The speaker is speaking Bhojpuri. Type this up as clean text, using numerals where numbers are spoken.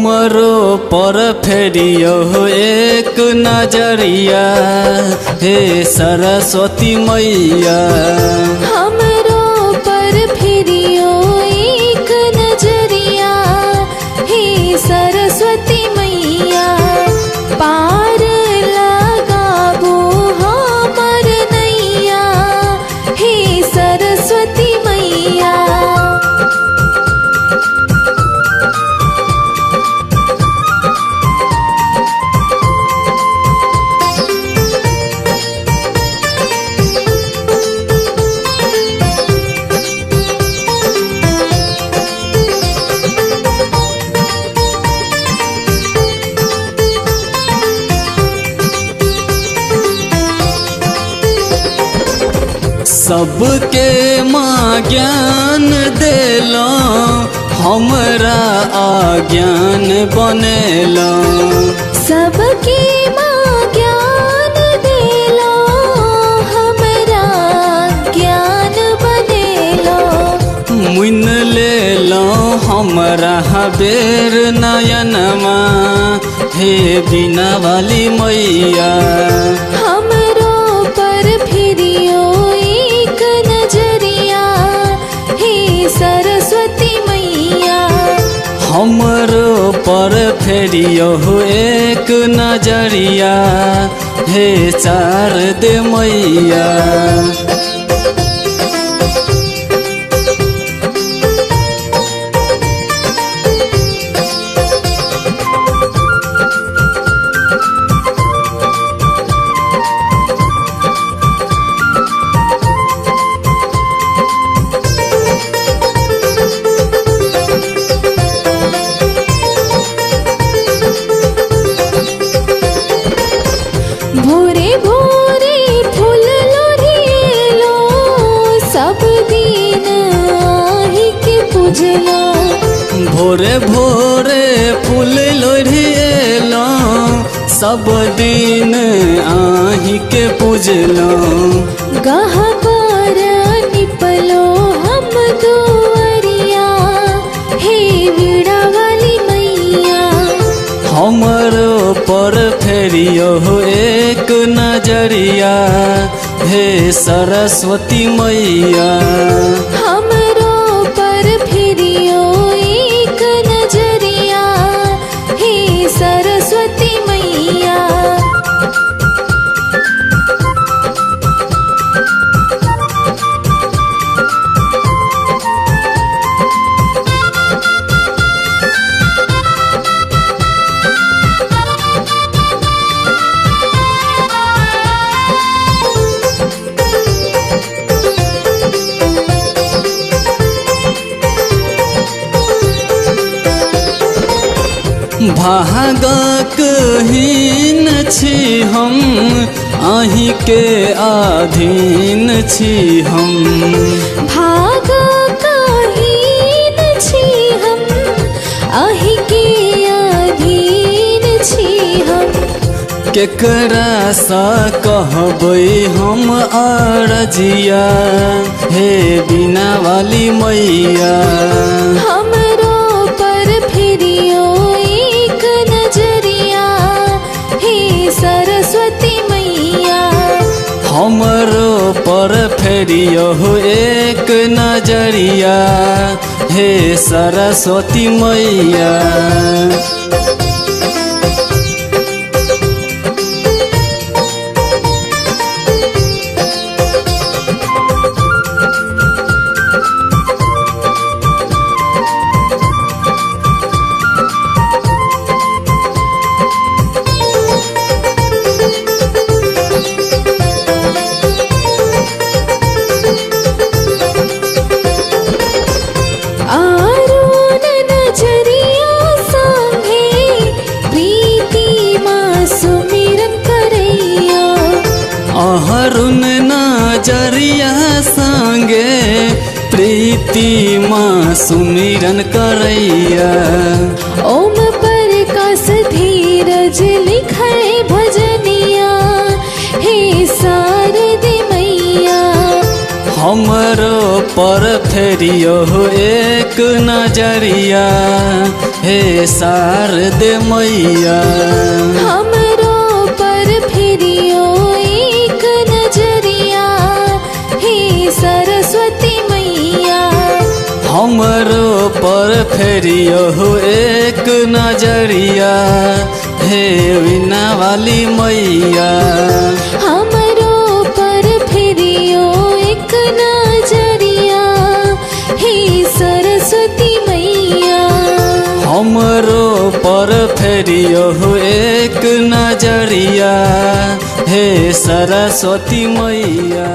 हमरो पर फेरियो एक नजरिया हे सरस्वती मैया। हमरो पर फेरियो एक नजरिया हे सरस्वती मैया। पार लगाबो हमर नैया हे सरस्वती मैया। सबके माँ ज्ञान देलो हमरा अज्ञान बनेलो। सबके माँ ज्ञान देलो हमरा ज्ञान बनेलो। मुइन लेलो हमरा बेर नयनमा हे बिना वाली मैया। हमरो पर फिरियो एक नजरिया हे सरस्वती मैया। हमरो पर फेरियो एक नजरिया हे शारदे मैया। भोरे भोरे फूल लोढ़िएलो सब दिन आहि के पूजलो। भोरे भोरे फूल लोढ़िएलो सब दिन आहि के पूजलो। गह पर निपलो हम दुआरिया हे वीणा वाली मैया। हमरो पर फेरियो एक नजरिया हे सरस्वती मैया। हमरो पर फिरियो एक नजरिया हे सरस्वती मैया। भागक हीन छी हम आहि के अधीन छी हम। भाग हीन छी हम आहि के अधीन छी हम। केकरा सा कहबै हम अरजिया हे बिना वाली मैया। हमरो पर फिरियो एक नजरिया हे सरस्वती मैया। हमरो पर फेरियो एक नजरिया हे सरस्वती मैया। आरुण नजरिया संगे प्रीति माँ सुमिरन करैया। अहरुण नजरिया संगे प्रीति माँ सुमिरन करैया। ओम प्रकाश धीरज लिखे भजनिया हे शारदे मैया। हमरो पर फेरियो एक नजरिया हे शारदे मैया हमरो पर फिरियो एक नजरिया हे सरस्वती मैया हमरो पर फेरियो एक नजरिया हे वीणा वाली मैया हमरो पर फिरियो एक नजरिया हे सरस्वती मैया हमरो पर फेरियो एक नजरिया हे सरस्वती मैया।